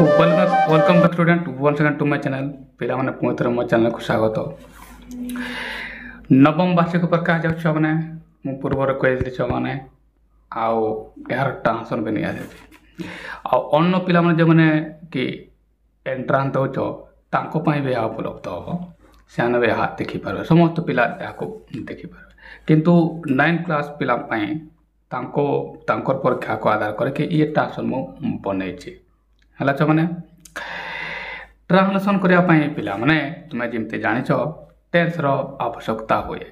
Welcome back student once again to my channel पिला माने पुणिथर मो चैनल को स्वागत। नवम वार्षिक परीक्षा जाऊ छ माने मु पूर्वर कहली छ माने आउ यार टेंशन भी नहीं आसे आ अन्य पिला माने जे माने कि एंट्रांस हो छ तांको पई भी उपलब्ध हो सेने भी हाथ देखि पार समस्त पिला याको देखि पार किंतु 9 क्लास पिला पई तांको तांकर परीक्षा को आधार करके ये टेंशन मु बनै छी हला छ माने ट्रांसलेशन करिया पई पिला माने तुमे जिमते जानि छ टेंस रो आवश्यकता होए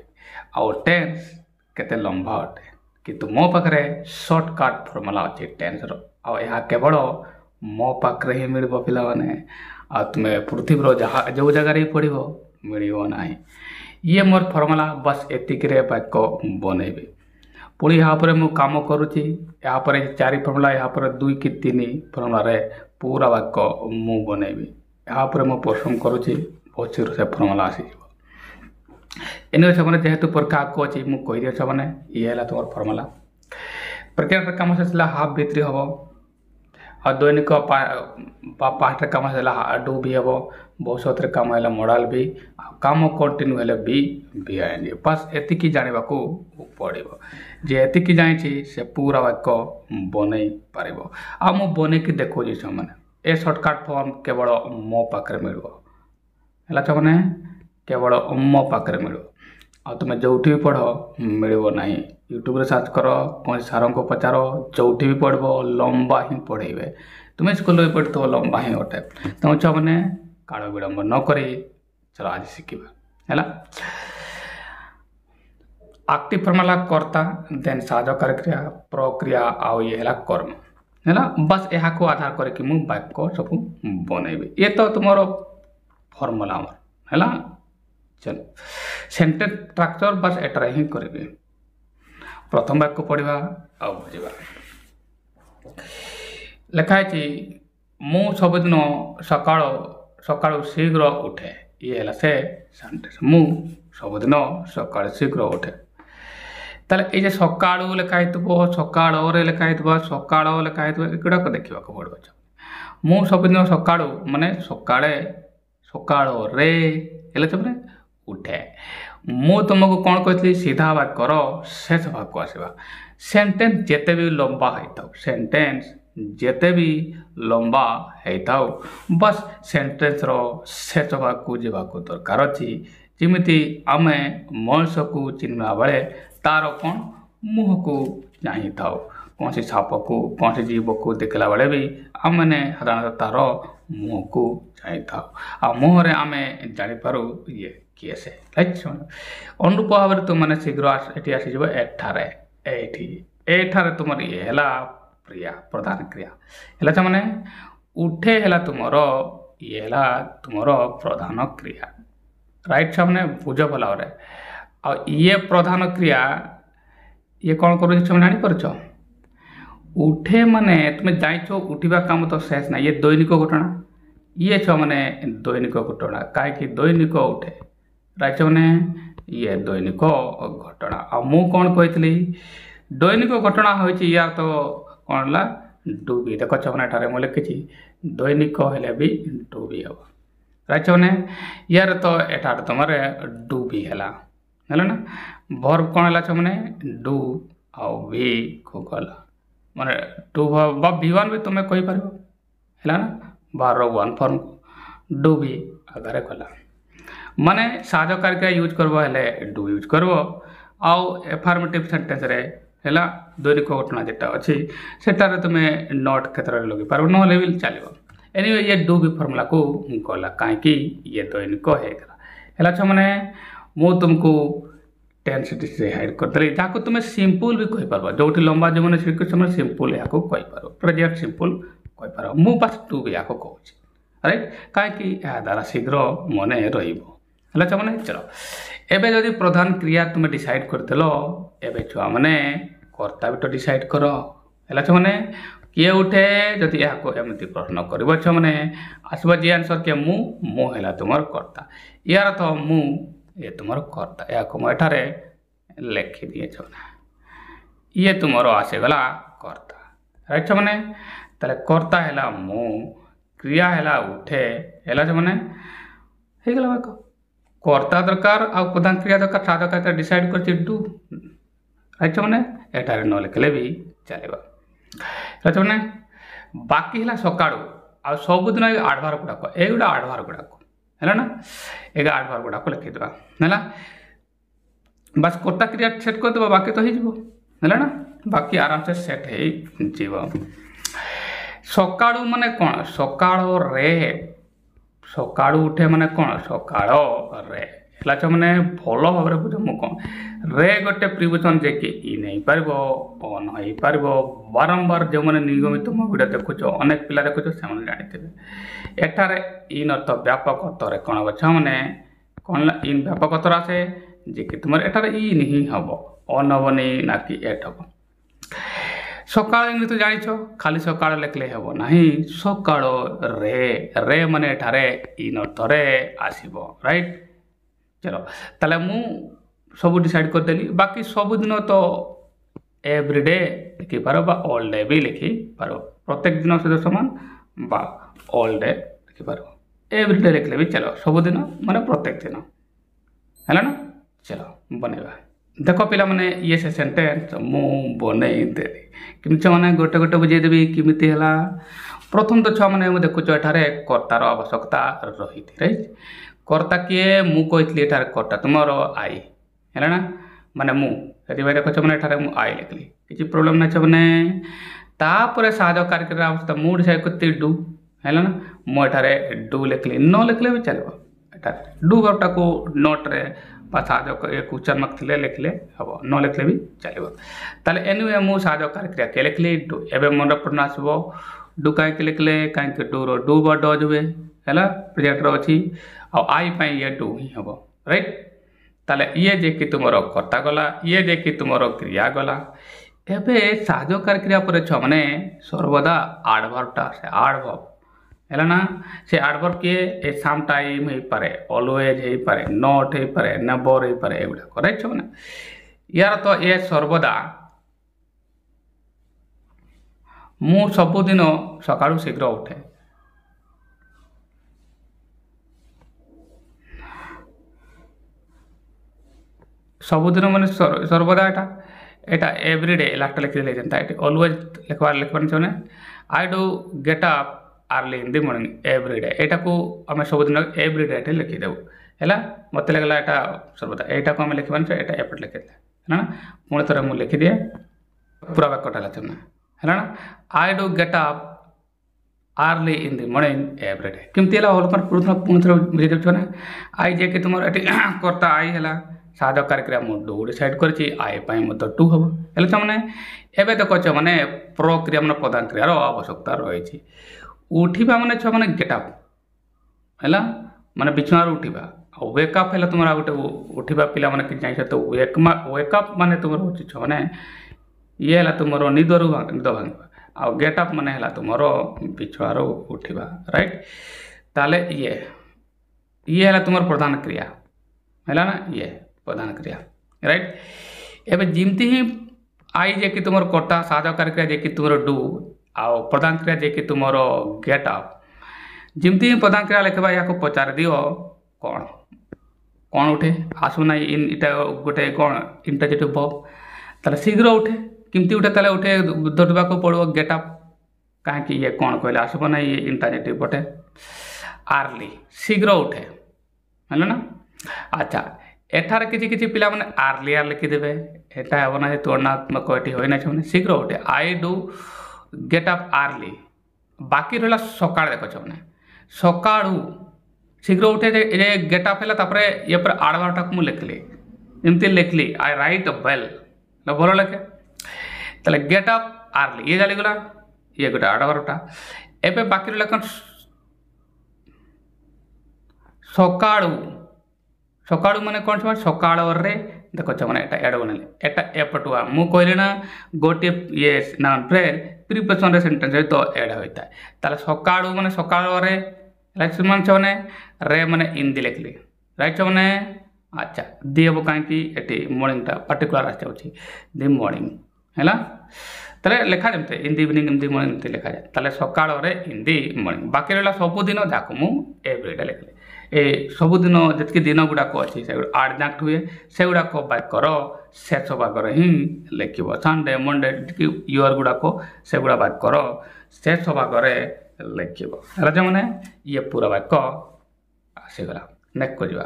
आ टेंस केते लंबा अटे किंतु मो पाखरे शॉर्टकट फार्मूला अछि टेंस रो आ यहा केवल मो पाखरे ही मिलबो पिला माने आ तुमे पृथ्वी रो जहा जो जगह रे पडिबो मिलियो नाही ये मोर फार्मूला बस एतिक रे वाक्य बनेबे पुणी यहाँ पर मु काम करुच्ची यहाँ पर 4 फर्मुला यहाँ पर 2 कि 3 फर्मुला रे पूरा वाक्य मु बनैबी यहाँ पर मु परिश्रम करुच्ची बहुत शीघ्र से फर्मुला आसी एने से जेहेतु परीक्षा आगको अच्छी मु कही दिए मैंने ये है तुम फर्मुला प्रक्रिया कम से हाफ भित्री हम और दैनिक 5 कम से डू भी हम भविष्य कम है मॉडल भी काम कंटिन्यू है भी आएंगे बस एतिकी जाना पड़ो जे एतिकी जानी से पूरा वाक्य बनई पार आ मु बन की देखो मैंने ए सर्टकट फॉर्म केवल मो पाखे मिल मैंने केवल मो पाखे मिल आ तुम जो भी पढ़ मिल ना यूट्यूब सर्च कर कौन सार को पचार जो भी पढ़ लंबा ही पढ़े तुम्हें स्कूल में पढ़ तो लंबा ही अटे तो छुआ मैंने काल विलंब नक चलो आज शिखा है एक्टिव फॉर्मूला कर्ता देन साधकार क्रिया प्रक्रिया आउ ये है कर्म है बस यहाँ को आधार करके मु वाक्य सब बनैबी ये तो तुम फॉर्मूला है चलो सेंटेंस स्ट्रक्चर बस एटार ही करेंगे प्रथम वाक्य पढ़ा आ बुझा लिखाई मु सबुदिन सकाळ सकाळु शीघ्र उठे ये है से सेंटेंस मु सबुदिन सकाळ शीघ्र उठे ताले ये सकाळु लिखाई सकाळ लिखाई सकाळ लिखाई एगुड़ाक देखा पड़ो मु सबुदिन सकाळु माने सकाळे सकाळ रे मैंने उठे मु तुमको कौन कहती सीधा वाक्यर शेष भाग आसवा सेंटेंस जेते भी लंबा होता सेंटेंस जेते भी लंबा होता बस सेंटेंस रो शेष भाग को जावाक दरकार अच्छी जमी आम मनुष्य को चिन्हला बेले तार कौन मुह को चाही था कौन सी साप को कौन सी जीव को देखला बेले भी आम मैंने साधारणतः तार मुह को चाही था आ मुहर आम जापर ये किए से अनुरूप भाव में तुम मैंने शीघ्र ये आसीज एठारे तुम ये है प्रिया प्रधान क्रिया है मैंने उठे है तुम ये है तुम प्रधान क्रिया राइट छा मैंने बुझ भल आ ये प्रधान क्रिया ये कौन कर जापर उठे माने तुम जाइछ उठा काम तो शेष ना ये दैनिक घटना ये छ मैंने दैनिक घटना कहीं दैनिक उठे राइट मैंने ये दैनिक घटना आ मु कौन कही दैनिक घटना हो या तो कौन है डूबी देख मैंने मुझे लिखी दैनिक हेले भी डूबी हम राइट मैंने यार तो एठार तुम डूबी है ना भर्व कौन है मैंने डू आउ भी को गला माने डू भी1 भी तुम्हें कही पार है ना बार वन फॉर्म को डू भी आगे गला माने साधकार क्रिया यूज करबो हेले डू यूज करबो आउ एफर्मेटिव सेंटेंस रे हैला दैनिक घटना जेटा अछि सेटा रे तुमे नोट क्षेत्र रे लगे पारबो न लेवल चलिबो एनीवे ये डू भी फार्मूला को गला काहे कि ये दैनिक है हैला छ माने मु तुमको टेंस डिसाइड कर दले जाको तुमे सिंपल भी कहि पारबो जोठी लंबा जमने सिंपल सिंपल याको कहि पारो प्रेजेंट सिंपल कहि पारो मु बस डू भी याको कहूची राइट काहे कि या द्वारा शीघ्र मने रहिबो है मैंने चलो एबे जदि प्रधान क्रिया तुम्हें डिसाइड करदेल एबे छुआ मैंने कर्ता भी तो डिसाइड कर है मैंने किए उठे जदि यह एमती प्रश्न कर मैंने आसब जी आंसर किए मु है तुम कर्ता यार तो मु ये तुम कर्ता या मुझे लिखी दिए ये तुम आसीगला कर्ता राइट मैंने ताले कर्ता है मु क्रिया है उठे है मैंने कर्ता दरकार आ प्रधान क्रिया दरकार साधक क्रिया डिसाइड कर डू राइट मैंने एटारे न लिखले भी चलेगा राइट मैंने बाकी है सकाळू आ सबुदिन आडभार गुड़ाक एगुड़ा आडभार गुड़ाक है ना एग आडभार गुड़ाक लिखिदेवा है बस कर्ता क्रिया सेट करदे बाकी तो है ना बाकी आराम से सेट हो सकाळू माने कौन सकाळ रे सकाळू उठे माने कौन सकाळ रे है मैंने भल भाव बुझ मु कौन रे गोटे प्रिपोजिशन जे कि इ नहीं पार अन हो पार बारंबार जो मैंने निगमित मो वीडियो देखुच अनेक पिला देखुच से जानी एठारे इन अर्थ व्यापक अर्थ कौन हम मैंने कौन इन व्यापक अर्थ आसे जे कि तुम एठारे इन ही हम अन हेनी ना कि एट हम सकाळ इंग्लिश तो जानिछ खाली सकाळ लिखले हेबो नाही सकाळ रे रे माने एठारे इन अर्थ रे आसीबो राइट चलो ताले मु सब डिसाइड कर देली बाकी सब दिन तो एवरीडे लिखि पारो बा ऑल डे भी लिखि पारो प्रत्येक दिन सहित समान बा ऑल डे लिखि पारो एवरीडे लिखले भी चलो सब दिन माने प्रत्येक दिन है ना चलो बनेगा देख पिला माने ये से सेंटेंस मु बने देली किमि माने गोटे गोटे बुझे देबी किमिति हला प्रथम तो छुआ माने देखुच एठारे कर्तार आवश्यकता रही राइट कर्ता किए मु कहली एठारे कर्ता तुमर आई है ना माने मु भाई देख मैंने एठारे मु आई लिखली किसी प्रोब्लेम ना मैंने तापर साहय कार्यक्रम आवश्यकता मु डिसाइड करते डू है ना मु एठारे डू लिखली न लिखले भी चलो एठारे डू वर्बटा को नोट रे साहय क्वेश्चन मार्क थे लिखले हम न लिखले भी चलो ताले एनिवे मु साहय कार्यक्रिया के लिखली डू एवं मन प्रश्न आसो डू कहीं लिखले कहीं डू रो डू बा डज हुए है प्रेजेंट अच्छी आई पाई ये डू ही हम राइट ताले ये जे कि तुम कर्ता गला ये जे कि तुम क्रिया गला एबे साहयकार क्रिया पर छ माने सर्वदा आडभरटा से आडभर है ना से आडभर किए ए सम टाइम हो पारे ऑलवेज हो पारे नॉट हो पारे नेवर हो पारे एगुड़ा राइट छ माने यार तो ए सर्वदा मु सबुदिन सकाळू शीघ्र उठे सबुदिन मैंने सर्वदा एटा एवरीडे लास्ट लिखिदे जनता ऑलवेज लिखबार चाहे आई do get up early in the morning everyday एटा को आम सबुदिन एवरीडे लिखिदेव है मत लगला एटा सर्वदा एटा को आम लिखबार एटा एपट लिखिदे है ना पुणी थोड़े मुझे लिखिदिए पूरा वाक्यटा चलना है ना I do get up early in the morning everyday केमती पुणी थोड़े बुझे देना आई जे कि तुम कर्ता आई है साहय कार्यक्रिया मु डू डिसाइड करछि आई पाई मत टू हम हेले छ माने एबे देखो माने प्रक्रिया माने प्रधान क्रियार आवश्यकता रही उठिबा माने छ माने गेट अप हैला माने बिछनार उठिबा वेक अप हैला तुमरा गोटे उठिबा पिला माने कि चाहिए तो वेक अप माने तुमर होछि छ माने ये हैला तुमरो निदरु निद भांगबा आ गेट अप माने हैला तुमरो बिछनार उठिबा राइट ताले ये हैला तुमर प्रधान क्रिया हैला ना ये प्रधान क्रिया राइट एवं जिमती ही आई जे कि तुम कर्ता साहय क्रिया जे कि तुम डू आओ प्रधान क्रिया जे कि तुम गेट अप जिमती ही प्रधान क्रिया लिखा या पचार दियो कौन कौन उठे आसुना इन इटा गोटे कौन इंटरजेटिव वर्ब ताले शीघ्र उठे किमती उठे ताले उठे धरवा को पड़ो गेट अप कहीं ये कौन कहले आसब ना ये इंटरजेटिव बटे आर्ली शीघ्र उठे है ना अच्छा एठार किसी पिला माने आर्लियर लिखिदेवे एटा हे ना तुलनात्मक एटी होय ना छने शीघ्र उठे I do get up early बाकी रहला सकाळ देखो छने सकाळू शीघ्र उठे जे गेट अप हैला तापरे ये पर आडवाटा को लिखली एमती लिखली आई राइट वेल ना भलो लिखे तले गेट अप आर्ली ये जाली गला ये गोटा आडवाटा एबे बाकी रहला कोन सकाळू सकाळू माने कौन से सकाळ रे देखो मैंने एड बनले एटा एपटुआ मु कहले ना गोटे ये नाउन फ्रेज प्रीपोजिशन रे सेंटेंस तो एड होता है ताले सकाळू माने सकाळ रे लाइक माने रे माने इन दि लिखली राइट माने अच्छा दी हम कहीं एटी मॉर्निंग टा पर्टिकुलर आस जाउछि दि मॉर्निंग हैला ताले लेखा जमते in the evening in the morning एमती लिखा जाए ताले सकाळ रे इन द मॉर्निंग बाकी रहला सब दिन जाको मु एवरीडे लिखले ए सब दिन जतकी दिन गुडा को अछि से आठ जाक हुए से गुडा को वाक्यर शेष भाग रे ही लिखिबो संडे मंडे ईयर गुडा को से गुडा वाक्यर शेष भाग रे लिखिबो राजा माने ये पूरा वाक्य आसीगला नेक को जिवा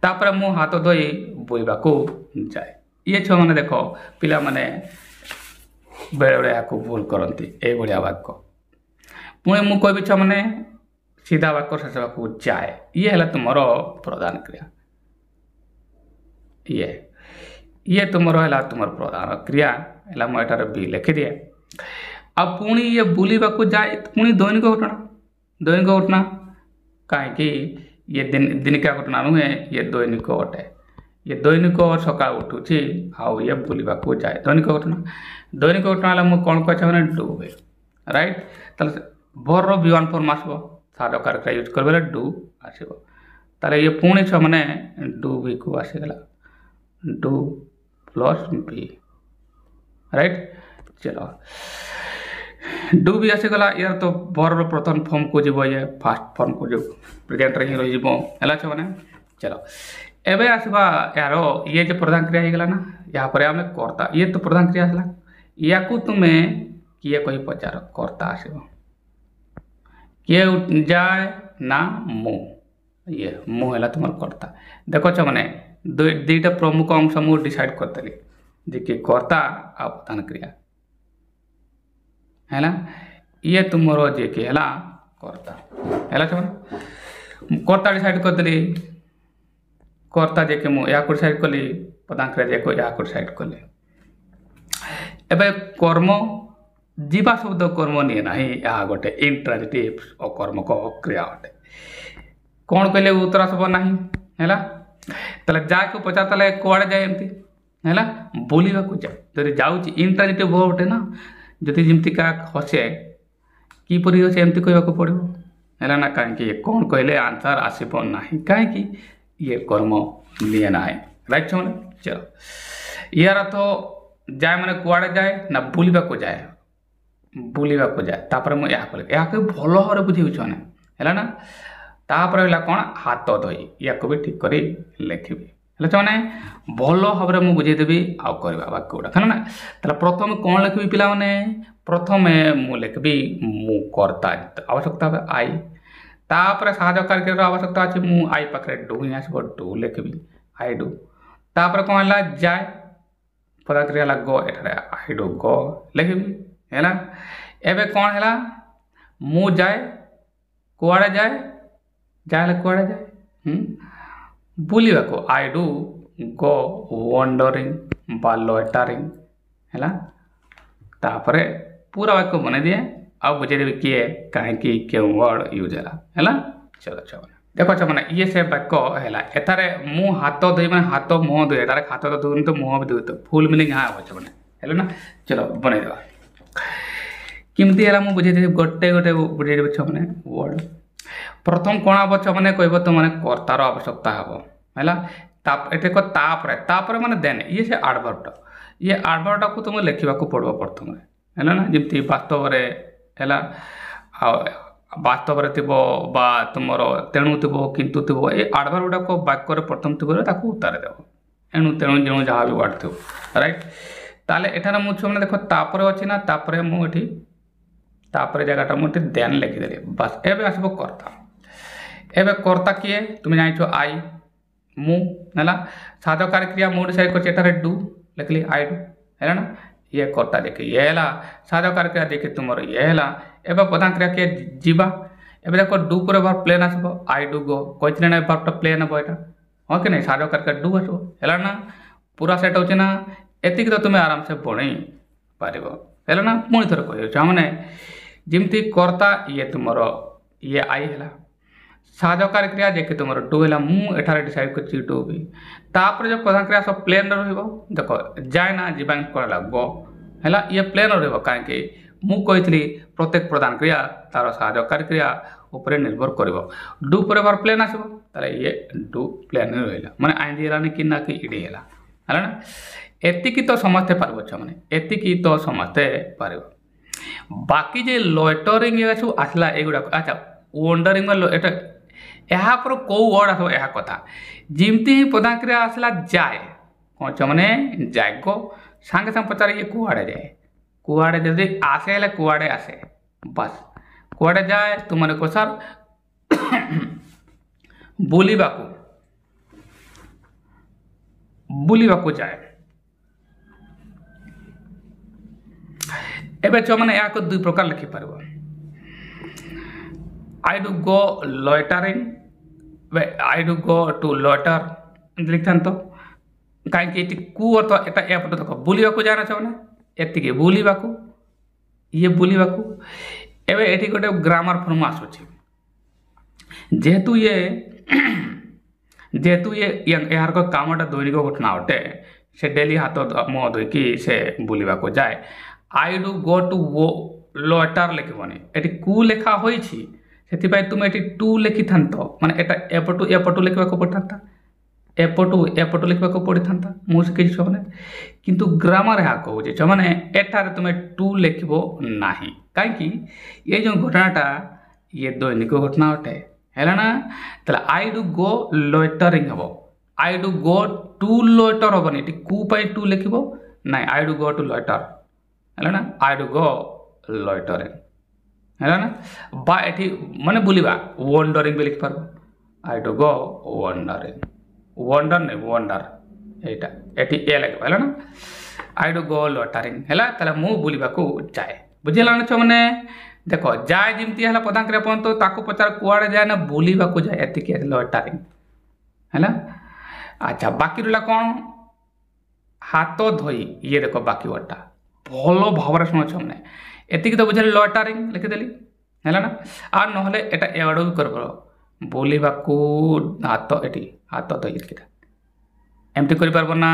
तापर मु हाथ धोई बोइबा को जाए ये छ माने देखो पिला माने बेले बेले याको भूल करती ए भलिया वाक्य पुणे मु कहबी छ माने सीधा वाक्य शेष को जाए ये है तुमर प्रधान क्रिया ये तुमर है तुमर प्रधान क्रिया है मुझे बी लिखि दिए अब पुणी ये बुलवा को जाए पुणी दैनिक घटना कहीं ये दिनिका घटना नुहे ये दैनिक अटे ये दैनिक सका उठुची आउ ये बुलवा को जाए दैनिक घटना मुझे कौन कहे मैंने डू हुए राइट ताले भर बी1 फॉर्म आसो साधा कारक यूज कर डू आसो ताले ये पुणी छ मैंने डू बी को आसीगला डू प्लस बी राइट चलो डू भी आसीगला यार तो भर प्रथम फॉर्म को जीव ये फास्ट फॉर्म को जो प्रेजेंट रही रही है मैंने चलो एवं आसवा यार ये जो प्रधान क्रिया होगला ना यहाँ पर आम कर्ता ये तो प्रधान क्रिया आसला या तुम्हें किए कही पचार कर्ता आसो किए जाए ना मु ये मु है तुम कर्ता देख मैंने दुईटा प्रमुख अंश मुझे डिसाइड करदेली जे कि कर्ता आ प्रधान क्रिया है ये तुमर जे कि है कर्ता है कर्ता डिसाइड करदेली कर्ता जे कि मुझे डिसाइड कली प्रधान क्रिया जे को डिसाइड कली एबे कर्म जीवा शब्द कर्म नहीं ना यह गोटे इंट्रांजिटिव अकर्मक क्रिया अटे कौन कहले उत्तर सब ना है ताले जाके पचार ताले कुआड़े जाए एमती है बुलवा को जाए जब जाऊँगी इंट्रांजिटिव वर्ब अटे ना जदि जमतीका हसे किपरि हसे एमती कहवाक पड़ो है ना कहीं कौन कहले आंसर आसब ना कहीं ये कर्म लिए ना राइट छो चलो यार तो जाए मैंने कुआड़े जाए ना बुलवा को जाए तापर मुझे यहाँ भल भाव बुझे है ना तापर कौन हाथ धोई या को भी ठीक कर लिखी मैंने भल भाव में बुझेदेवी आउ करवा वाक्य गुड़ा है ना प्रथम कौन लिखी पिला माने प्रथम मु लिखी मु कर्ता आवश्यकता आई तापर साहाଯ୍ୟ कार्य आवश्यकता अच्छे मु आई पाखे डू ही आसो डू लिखी आई डू तापर कौन है जाए पदा क्रिया गो एठारे आई डू गो लिखी है ना एवं कौन है मु जाए कुआड़े जाए कुआड़े जाए बुलवा को आई डू गो वंडरिंग बा लोटरिंग है तापर पूरा वाक्य बना दिए आ बुझेदेवी किए कहीं क्यों वर्ड यूज है चलो अच्छा देखो अच्छा मैंने ये से वाक्य है एथारे मु हाथ धोई मैंने हाथ मुह धोए हाथ तो धोनी तो मुह भी धोई तो फुल मिनिंग हाँ अच्छे मैंने है ना चलो बनईदेवा किमती है मुझे बुझेदेवी गोटे गोटे बुझेदेवी छ मैंने वर्ड प्रथम कौन हम छ मैंने कह तो मैंने कर्तार आवश्यकता हम है तापर मैंने देन ये से एडवर्ब ये एडवर्ब को तुम लिखा पड़ो प्रथम है ना जमी वास्तव है वास्तव तुम तेणु थी किंतु थी ये एडवर्ब गुड़ाक वाक्य प्रथम थी उतारे देव एणु तेणु जो जहाँ भी वर्ड थो राइट ताले एठार मुझे मैंने देख तापर अच्छी ना तापर मुझे तापर जगह मुझे देन लिखिदेली बस एवं आसब कर्ता एवं कर्ता किए तुम जान आई मु है साध कार्य क्रिया मुझे डिसाइड कर डू लिखली आई डू है ना ये कर्ता देखिए ये है साध कार्य क्रिया देखिए तुम ये है एवं प्रधान क्रिया किए जीवा एवं देख डू पर भार प्लेन आसब आई डू गो कही ना भार्टा प्लेन हम यहाँ हाँ कि नहीं साध कार्य क्रिया डू आसो है ना पूरा सेट हो ना एतिक तो तुम्हें आराम से बन पार है ना पुणी थर कह मैंने जमती कर्ता ये तुम ये आई है साहाଯ୍ୟ कार्य क्रिया जे कि तुम डू है मुझे डिसाइड कर डू भी तापर जो प्रधान क्रिया सब प्लेन देख जाए ना जीवा कहला गो है ये प्लेन कहीं मुझे प्रत्येक प्रधान क्रिया तार साहाଯ୍ୟ कार्य क्रिया उपरे निर्भर कर डू पर बार प्लेन आसो ये डू प्लेन रहा माने आई कि ना कि इडी है ना एतिकी तो समस्ते पारबो छ माने एतिकी तो समस्ते पारबो बाकी जे लॉइटरिंग ये सब आसला एगुडा अच्छा वंडरिंग में एटा यहाँ पर कौ वर्ड आसो यह कथा जिमती ही प्रधान क्रिया आसला जाए कौन छ माने जाए को सांगे सांग पचार ये कुआड़े जाए कुआड़े जदि आसे हेले कुआड़े आसे बस कुआड़े जाए तुम माने को सर बुलिबाकू जाए एबे छ माने या को दुई प्रकार लिखि परबो I do go loitering I do go to loiter लिखथान तो काई कि कु अर्थ एटा एपट देखो बुलिबाकू जाना छ माने एतिके बुलिबाकू ये बुलिबाकू एबे एठी गोटे ग्रामर फॉर्म आसुची जेहेतु ये यार को कामटा दैनिक घटना अटे से डेली हाथ मुह धोईकी से बुलिबाकू जाए आई डू गो टू वो लॉइटर लिखबनी एटी कु लेखा होईछि सेतिपाई तुम एटी टू लिखि थांतो माने एटा एपटू लिखबाकू पड़तांता एपटू लिखबाकू पड़तांता मुझ के छने किंतु ग्रामर या कहूजे छ माने एटारे तुम टू लिखबो नाही काई कि ये जो घटनाटा ये दैनिक घटना अटे है ना तले आई डू गो लॉइटरिंग हबो I do go to loiter हबनी एटी कु पाई टू लिखबो ना I do go to loiter है ना आई डू गो लॉइटरिंग है ना बा एटी माने बुलिबा वंडरिंग भी लिख पारबो I do go wandering wander नहीं वंडर एटा एटी ए लगे है ना आई डू गो लॉइटरिंग हैला तले मु बुलिबाकू जाए बुझिला न छ माने देखो जाए जिमती है प्रधान क्रिया पॉइंट तो ताको पचार कुआड़े जाए ना बुलिबाकू जाए एतिके लॉइटरिंग है ना अच्छा बाकी रहा कौन हाथ धोई ये देखो बाकी वर्डटा भलो भाव शुण छे एतिक तो बुझे लॉइटरिंग लिखिदेली है ना आ नहले एटा एवड भी कर बुलिबाकू हाथ एटी हाथ धोई लिखिदा एमती कर पारबो ना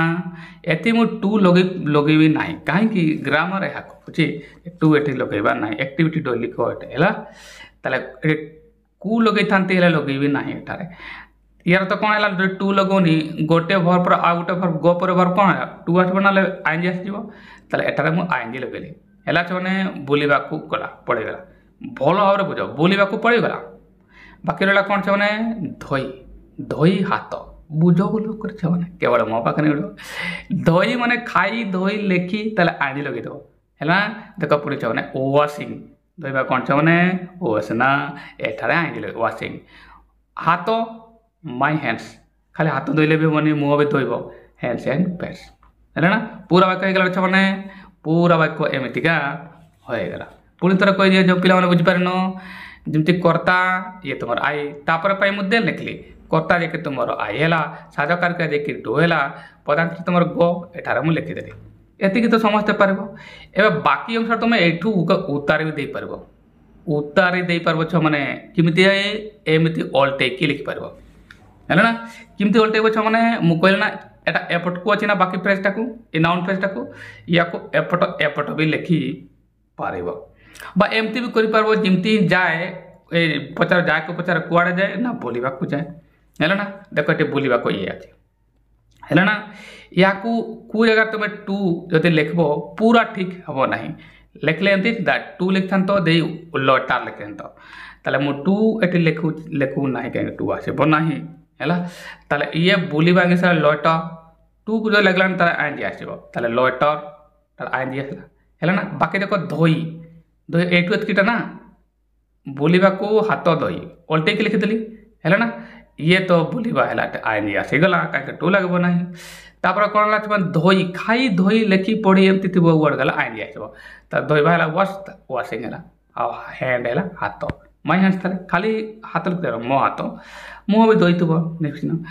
एति मु टू लगेबी नाही काहे कि ग्रामर या कहूची टू एटी लगेबा नाही एक्टिविटी डो लिखो एटा हैला तले कु लगै थांती हैला लगेबी नाही एटारे यार तो कोन हैला टू लगोनी गोटे भर पर आ गोटे भर गो पर भर कोन टू आठ बनाले आईएनजी आस जीवो तले एटारे मु आईएनजी लगेली हैला छ माने बुलिबाकू गला पड़े गला भलो भाव रे बुझो बुलिबाकू पड़े गला बाकी रहला कोन छ माने धोई हाथ बुझ बोलो कर माने केवल मो पाखने धोई माने खाई धोई लेखी तले आईनी लगे दो है देख पड़े माने वाशिंग धोबा कौन माने वाश ना एठारे आईनी लगे वाशिंग हाथ माय हैंड्स खाली हाथ धोइले भी मनी मुह भी धोइबो हैंड्स एंड पेट्स है ना पूरा वाक्य हो गला माने पूरा वाक्य एमतिका हो गला पुणी थर कह दिए जो पिला माने बुझी पारनो जमती कर्ता ये तुम आई तापर पाई मुद्दे लिखली कर्ता जे तुम आई है साधकार जे डो है प्रधान तुम गो एठार मुझे लिखिदेली एतिक तो समस्ते पार एवं बाकी अंश तुम यू उतारी भी पार उतारी दे पार छ माने किमिति एमती अल्टेकी लिखिपार है ना किमती अल्टेब छ माने मु कहले ना एटा एपट को अच्छी ना बाकी फ्रेजटा को ए नाउन फ्रेजटा को या को एपट भी लिखि पारिबो बा एमती भी करि पारबो जिमती जाए ए पचार जाए को पचार कुआड़े जाए ना बुलिबाकू जाए है ना देखो ये बुलिबाकू ये अच्छे है ना या कु जगह तुम टू जो लिखब पूरा ठीक हम ना लिखले एमती टू लिखता तो दे लॉइटर लिखे तो ताले मु टू एटी लिखू ना कहीं टू आसब ना है ये बुलिबा से लॉइटर टू को जो लगला तार आईएनजी आसब ताले लॉइटर तार आईएनजी आसला है ना बाकी देखो धोई धोई एटू एतकीटा ना बुलिबाकू हाथ धोई अल्टे की लिखिदेली है ना ये तो बुलिबा है आईएनजी आसीगला कहीं टू लगब ना तापर कौन है धोई खाई धोई लेखि पढ़ी एमती थी वर्ड गला आईएनजी आसब तो धोबा है वाश वाशिंग है हैंड है हाथ माय हैंड्स थाले खाली हाथ लिखते मो हाथ मुह भी धोई थो नेक्स्ट दिन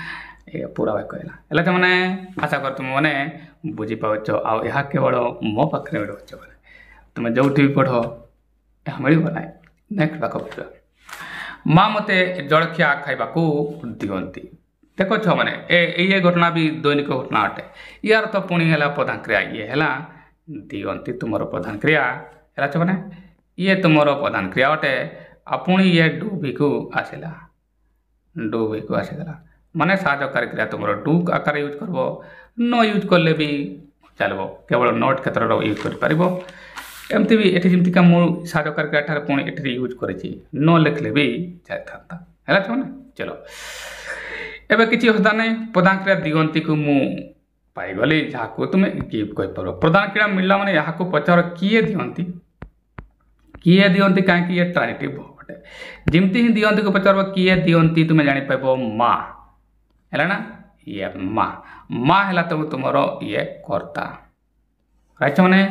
ये पूरा वाक्य है तो मैंने आशा कर तुम मैंने बुझी पाच आ केवल मो पाखे मिल तुम जो भी पढ़ यह मिल ना नेक्स्ट पाख पढ़ा माँ मते जलखिया खाइबाकू दियंती देख छ माने ये घटना भी दैनिक घटना अटे यार तो पुणी है प्रधान क्रिया ये है दियंती तुम प्रधान क्रिया है छ माने ये तुम प्रधान क्रिया अटे पुणी ये डूबी को आसला डूबी को आसीगला माने साहयकारी क्रिया तुम डू आकार यूज करब न यूज कले भी चलो केवल नोट क्षेत्र यूज कर एमती भी ये जमीका मुझे साधकार क्रिया पुणी ये यूज कर न लिखले भी चल था है चलो एवं किसी असुविधा नहीं प्रधान क्रिया दिगंती को मु पाईगली जहाँ तुम गिफ्ट कर प्रधान क्रिया मिलला मैंने यहाँ को पचार किए दिगंती कहीं ये ट्रांजिटिव अटे जमती ही दिगंती को पचार किए दिगंती तुम्हें जाप माँ है ना ये माँ है तुम ये कर्ता राइट मैंने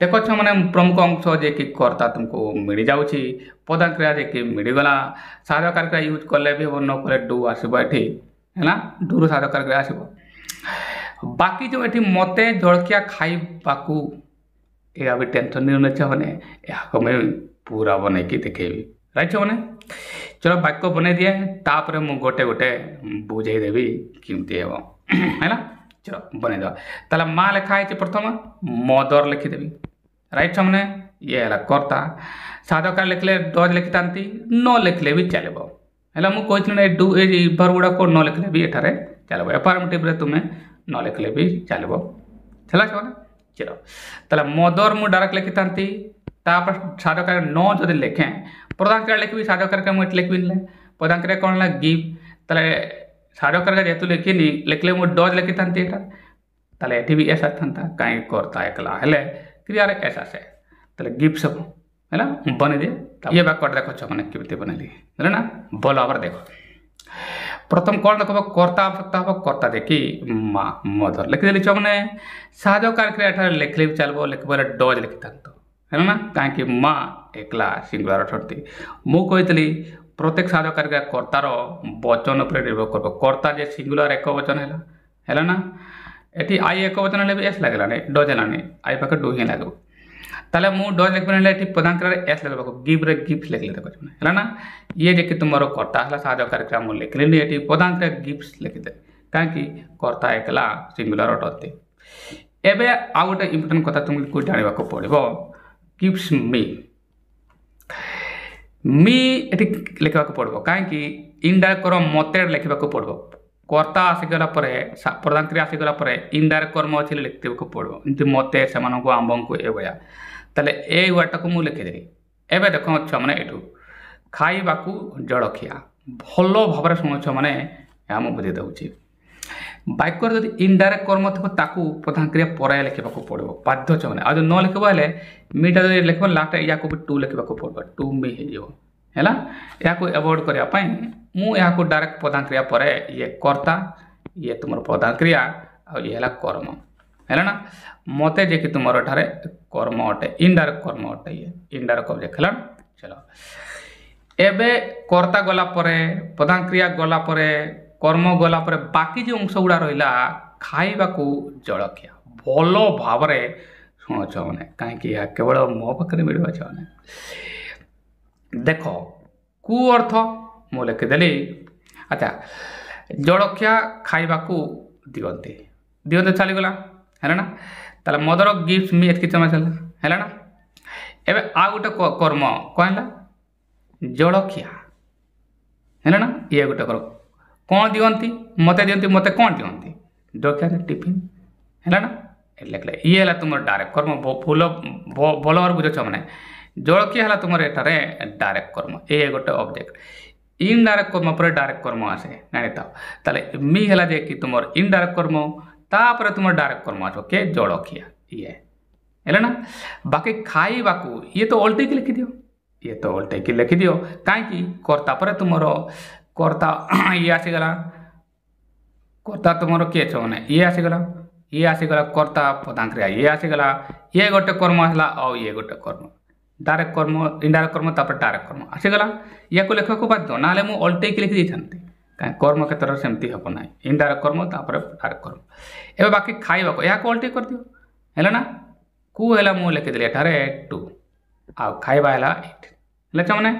देख मैंने प्रमुख अंश जे कि कर्ता तुमको मिल जाऊँगी प्रधान क्रिया जे कि मिलगला साधकार क्रिया यूज कले भी हम न कले डू आसब ये है ना डू साधकार क्रिया आसब बाकी जो ये मते जलखिया खाइबाकू या भी टेंशन नहीं होने मैंने यहाँ मैं पूरा बन के देखेबी राइट मैंने चलो वाक्य बन दिए तापर मुझे गोटे गोटे बुझेदेवी केमती है ना चलो बनईद ताला माँ लिखाई प्रथम मदर लिखिदेवी राइट मैंने ये है कर्ता साधकार लिखले डज लिखि था न लिखले भी चलो है मुझे डू भर गुड़ाक न लिखले भी एठारे चलो एफर्मेटिव तुम्हें न लिखले भी चलो चला चलो ताला मदर मुझे डायरेक्ट लिखि था साधकार न जदि लिखे प्रधान क्रिया लिखी साधकार क्रिया मुझे लिखी प्रधान क्रिया कौन है गिफ्ट ताले साधकार क्रिया जेहेतु लिखिनी लिखले मुझे डज लिखि था ये भी ऐसा था कहीं करता एकला हेले क्रिया एस आसे ताले गिफ्ट सब है ना बन दे ये वाक्य देखो मैंने केमती बनैली है ना बोल आवर देखो प्रथम कौन देख कर्ता आवश्यकता हम कर्ता देखी माँ मदर लिखिदेली मैंने साधकार क्रिया लिखले भी चलो लिख डज लिखि था है ना कहीं माँ एकला सिंगुलर अर्थी मुझे प्रत्येक साधकार क्रिया कर्तार वचन पर निर्भर कर कर्ता जे सिंगुलर एक वचन है ना ये आई एक वचन भी एस लगे डज है आई पाखे डू ही लगे ताले मुझे डज लिखे प्रधान क्रिया एस लगे गिफ्ट गिफ्ट लिखले देखो है ना ये जे कि तुम कर्ता है साधकार क्रिया मुझे लिखली ये प्रधान क्रिया गिफ्ट लिखिदे कहीं कर्ता एकला सिंगुलर अटते एवं आउ गोटे इम्पोर्टाट कथा तुमको जानवा पड़ो गिफ्ट्स मी ये लिखा पड़ो कहीं इनडायरेक्ट कर्म मते लिखा पड़ो कर्ता आसीगला प्रधान क्रिया आसीगला इनडायरेक्ट कर्म अच्छे लिखते पड़ो एमती मते से आंब को ए भाया ताले ए वर्डटा को मुझे लिखिदेली एवं देख मैंने यू खाइबा जलखिया भल भाव शुणुच मैंने यहाँ मुझे बुझे दूसरी वाक्य जब इनडायरेक्ट कर्म थो ताकू प्रधान क्रिया पर लिखा पड़ो बाध्य मैंने आज न लिखब हेल्ले मीटा जो लिख लास्ट या भी टू लिखा पड़ो टू मी है ना या एवॉइड करने मुझे डायरेक्ट प्रधान क्रिया पर ये कर्ता ये तुम प्रधान क्रिया और ये कर्म है ना मते जे कि तुम एठारे कर्म अटे इनडायरेक्ट कर्म अटे ये इनडायरेक्ट ऑब्जेक्ट है चलो एबे कर्ता गला प्रधान क्रिया गला कर्म गला बाकी जो अंश गुड़ा रहा खाइबा जलखिया भल भाव शुणुच मैंने कहीं केवल मो पाखे मिल देख कु अर्थ मु लिखिदेली अच्छा जलखिया खाइबा दिगंती दिगंती चलीगला है ना ताले मदर गिफ्ट मी एतकी समय चला है ना एवं आ गोटे कर्म कौन है जलखिया है ना ये गोटे कर्म कौन दिगंती मते कौन दिगंती जलखिया टिफिन है ना लिखले ये है तुम डायरेक्ट कर्म भूल भल भाव बुझ मैंने जलखिया है तुम एठारे डायरेक्ट कर्म ये गोटे ऑब्जेक्ट इनडायरेक्ट कर्म पर डायरेक्ट कर्म आसे जानी था ताले मी है जे कि तुम इनडायरेक्ट कर्म तापर तुम डायरेक्ट कर्म आस के जलखिया ये है ना बाकी खाइबा ये तो उल्टे की लिखि दियो ये तो उल्टे की लिखि दियो कहीं कर्ता पर तुम कर्ता ये आसीगला कर्ता तुम किए छ मैंने ये आसीगला कर्ता प्रधान क्रिया ये आसीगला ये गोटे कर्म आसला और ये गोटे कर्म डायरेक्ट कर्म इनडायरेक्ट कर्म तापर डायरेक्ट कर्म आसीगला या को लिखा बाध्य ना मुझे उल्टे की लिखि दी कहीं कर्म क्षेत्र में सेमती हम ना इनडायरेक्ट कर्म तापर डायरेक्ट कर्म एवं बाकी खाइबा या उल्टे कर दियो है ना कु है मुझे लिखिदेली एठारे टू आ खाइबा है एट मैंने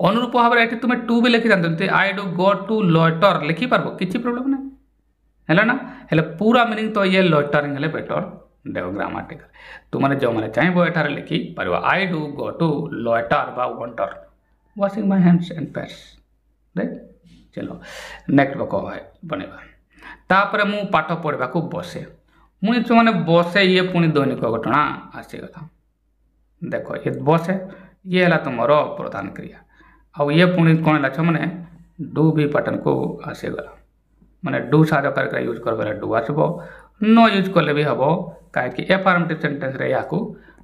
अनुरूप भाव में तुम टू भी लिखि था I do go to loiter लिखिपार किसी प्रोब्लेम ना है ना हेल्ले पूरा मीनिंग तो ये लॉइटरिंग है बेटर देखो ग्रामाटिकल तुमने जो मैंने चाहिए एठारे लिखि पार I do go to loiter बा wander washing my hands and pads right चलो नेक्स्ट बक बनवा तापर मु पाठ पढ़ा बसे पुणी मैंने बसे ये पुणी दैनिक घटना आसीगला देख ये बसे ये है तुम प्रधान क्रिया आउ ये पुणी कौन है मैंने डू भी पैटर्न को आसीगला माने डू साधक यूज कर डू आसब न यूज कले भी हम कहीं एफर्मेटिव सेंटेंस रे या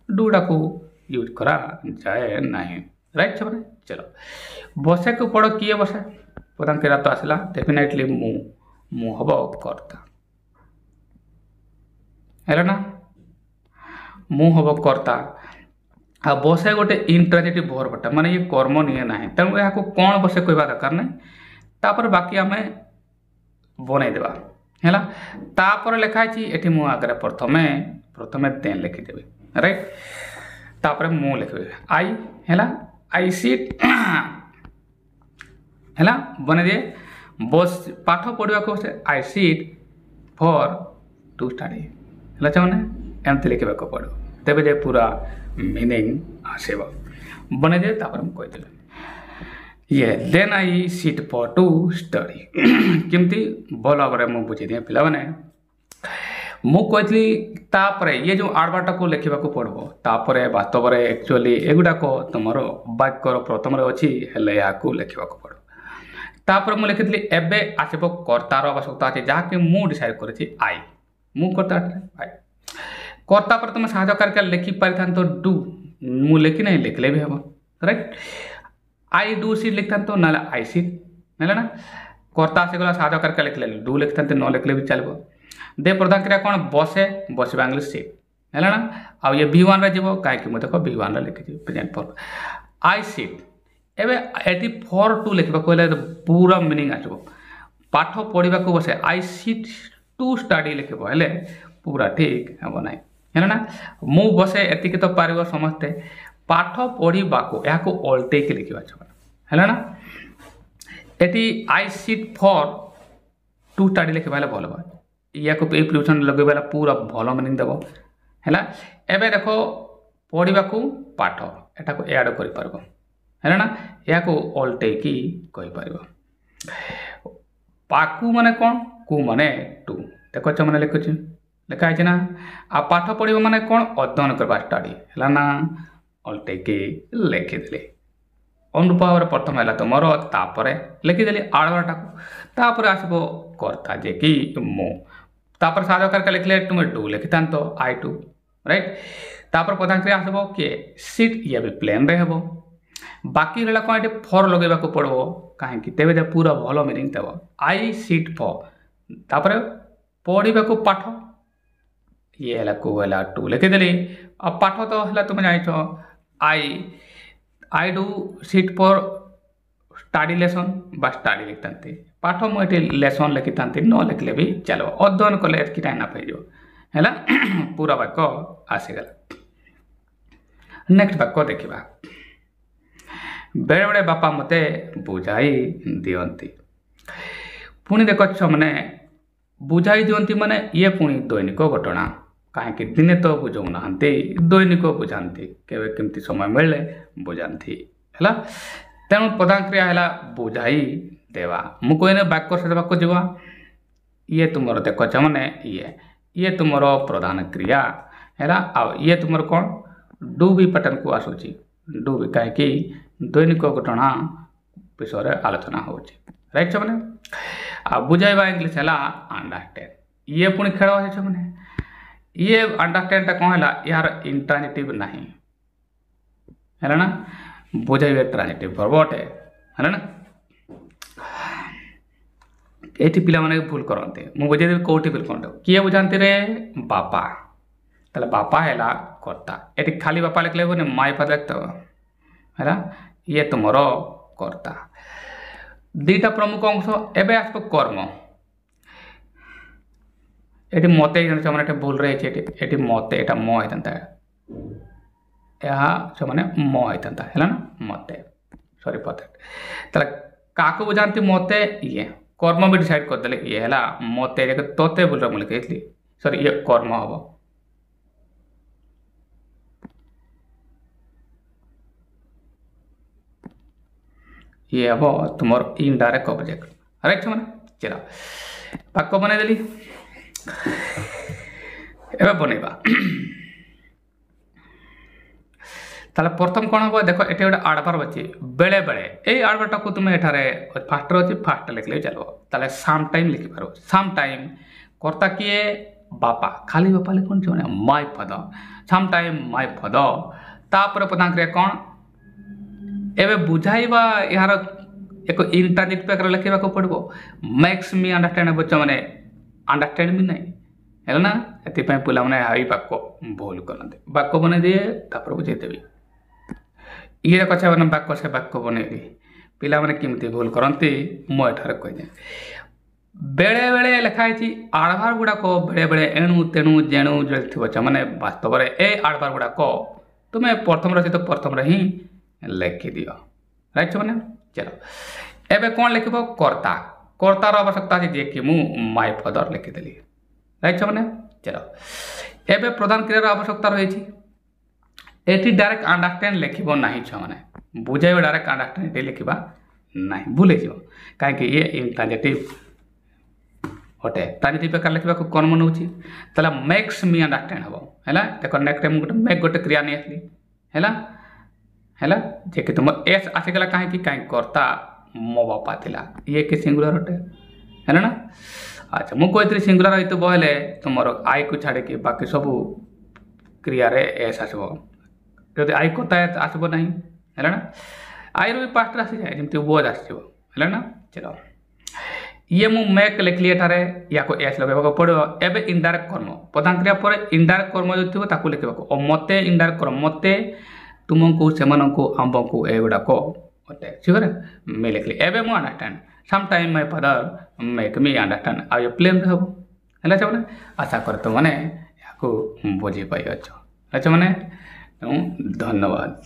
डूडा को यूज करा जाए नहीं राइट छे चलो बसे को पढ़ किए बसे प्रधान क्रिया तो आसला डेफिनेटली मु हम कर्ता है ना मु हम कर्ता आ बसे गोटे इंट्रांजिटिव वर्बटा माने ये कर्म निये ना तेणु यहाँ कौन बसे कहवा दरकार ना तापर बाकी आम बनईदेवा है तापर लिखाई ये मु आगे प्रथमे प्रथमे देन लिखिदेवी राइट तापर मु लिखी आई है आई सीट है बने दिए बस पाठ पढ़ा को आई सीट फॉर टू स्टडी है मैंने एमती लिखा पड़ो तेज जे पूरा मीनिंग आसब बने दिए तापर मुझे कहीदेवी ये then I sit for to study केमती भल भाव में बुझे दिए पे मैंने मुझे तापर ये जो आडबाटा को लिखा पड़ो तापर वास्तव में एक्चुअली एगुड़ाक तुम वाक्यर प्रथम अच्छी हेल्ले या लिखा पड़ो तापर मुझे लिखी एबे आसब कर्तार आवश्यकता अच्छे जहाँकि मुझे डिसाइड करी आई मु कर्ता आई कर्ता पर तुम साहय करके लिखि पारि था तो डू मु लिखि नहीं लिखले भी हम राइट आई डू सीट लिखता तो ना आई सीट है ना कर्ता से गला साहय करके लिखले डू लिखता न लिखले भी चलो दे प्रधान क्रिया कौन बसे बसवा इंग्लिश सीट है ना आ ये V1 रे जीवो कहीं मुझे देख V1 रे लिखी प्रेजेंट फॉर्म आई सीट एबे एटी फॉर टू लिखा कहले पूरा मीनिंग आसो पाठ पढ़ा को बसे आई सीट टू स्टडी लिखब हेले पूरा ठीक हम ना है ना मु बसे एतिक तो पार समस्ते पाठ पढ़ा को या अल्टेक लिखा है ना ये आई सीट फॉर टू स्टडी लिखा भल बा या प्रिपोजिशन लगे पूरा भल मीनिंग देव है एबे देख पढ़ा को पाठ एटा को ऐड कर पारबो है ना या अल्टेकी कहि पारबो पाकू माने कौन कु माने टू देख मैंने लिखुच लिखाई ना आ पाठ पढ़ा माने कौन अध्ययन करवा स्टडी है ना अल्टेकी लिखिदेली अनुरूप भाव में प्रथम है तुम तापर लिखिदेली आड़बाटा को तापर आसब कर्ता जे कि मु तापर साधक करके लिखले तुम डू लिखि था तो आई टू राइट तापर प्रधान क्रिया आसब किए सीट ये भी प्लेन रे हेबो बाकी रहा कौन ये फॉर लगेगा पड़ो कहीं तेज पूरा भल मीनिंग देव आई सीट फॉर तापर पढ़ा को पाठ ये है है टू लिखिदेली आ पाठ तो है तुम जान I do seat for study lesson बा स्टडी लिखता पाठ मुझे लेसन लिखि था न लिखले भी चलो अध्ययन कले एतकी टाइम ना पाइज है पूरा वाक्य आसीगला नेक्स्ट वाक्य देखा बेले बेले बापा मते बुझाई दियंती पुणी देख मैंने बुझाई दियंती माने ये पुणी दैनिक घटना कहीं दिने तो बुझौना दैनिक बुझाती केमती समय मिले बुझाती है तेणु प्रधान क्रिया है बुझाई देवा मुझे वाक्य से देवाक जीवा ये तुम देख मैंने ये तुम प्रधान क्रिया है ये तुम कौन डू भी पैटर्न को आसूची डू भी कहीं दैनिक घटना विषय आलोचना हो राइट से मैंने आ बुझाइबा इंग्लिश है अंडरस्टैंड ये पुणी खेल है मैंने ये अंडरस्टैंड कौन है यार इंट्रांजिटिव नहीं है ना बुझाइबा ट्रांजिटिव वर्ब अटे है ना ये पिला माने भूल करते मुझे बुझेदेवी कौटी भूल करते किए बुझाती रे बापा ताले बापा है कर्ता ये खाली बापा लिखले बोने माई पद लिखते है ये तुम कर्ता दुईटा प्रमुख अंश एवं आसब कर्म ये मत से भूल रही है मत यहाँ म होता से म होता है ना मत सॉरी परफेक्ट ताले क्या बुझाती मत ये कर्म भी डिसाइड करदे ये है मत तोते बोल रहा लिखी सॉरी ये कर्म हम ये हम तुम इनडायरेक्ट ऑब्जेक्ट राइट मैंने चलो वाक्य बनईदेली एबे बनेबा ताले प्रथम कौन हम देख ये गोटे आडभार अच्छी बेले बेले यही आडभार को तुम एठारे फास्ट अच्छी फास्ट लिखले चलो ताले साम टाइम लिखिपार साम टाइम कर्ता किए बापा खाली बापा लिखुन मैंने माय फादर साम टाइम माय फादर तापर प्रधान क्रिया कौन एबे बुझाइबा यार एक इंटरनेट पे लिखा पड़ो मैक्स मी अंडरस्टैंड बच्च मैंने अंडरस्टैंड भी नहीं है ना ये पिला मैंने वाक्य भूल करते वाक्य बन दिए तापर बुझेदेवी ये देख से वाक्य से वाक्य बनैली पिला मैंने केमती भूल करती मुझे कहीदे बेले बेले लिखाई आडभार गुड़ाक बेले बेले एणु तेणु जेणु जो थी मैंने वास्तव में ए आडभार गुड़ाक तुम्हें प्रथम सहित प्रथम ही लिखिद राइट मैंने चलो एबे कौन लिख कर्ता कर्तार आवश्यकता अच्छे जी कि मुझे माय फादर लिखिदेली राइट मैंने चलो एबे प्रधान क्रियार आवश्यकता रही ये डायरेक्ट अंडरस्टैंड लिखब ना छुआ मैंने बुझाइब डायरेक्ट अंडरस्टैंड ये लिखा ना भूल कहीं ये इंट्रांजिटिव अटे ट्रांजिटिव प्रकार लिखा कौन मन होता मेक्स मी अंडरस्टैंड हम है देख नेक्स्ट टाइम गोटे मेक गोटे क्रिया नहीं आसली है जे कि तुम एस आसीगला कहीं कर्ता मो बापा थिला ये कि सिंगुलर अटे है ना अच्छा मुझे कही सिंगुलर होते बोले तुम आई को छाड़ी बाकी सब क्रिया एस आसब जब आई कर्ता आसब ना है ना आई रू पास्ट आसी जाए जमी वोज है ना चलो ये मु मेक लिखली एठारे या को एस लगे पड़ो एबे इनडायरेक्ट कर्म प्रधान क्रिया पर इनडायरेक्ट कर्म जो थी ताकू लिखा और मते इनडायरेक्ट कर्म मते तुमको से आमको एगुड़ाक अटे ठीक है मैं लिखली एबे मु understand some time my father make me understand आ ये प्लेन हम है मैंने आशा कर तो मैंने या बुझी पाई अच्छा मैंने धन्यवाद।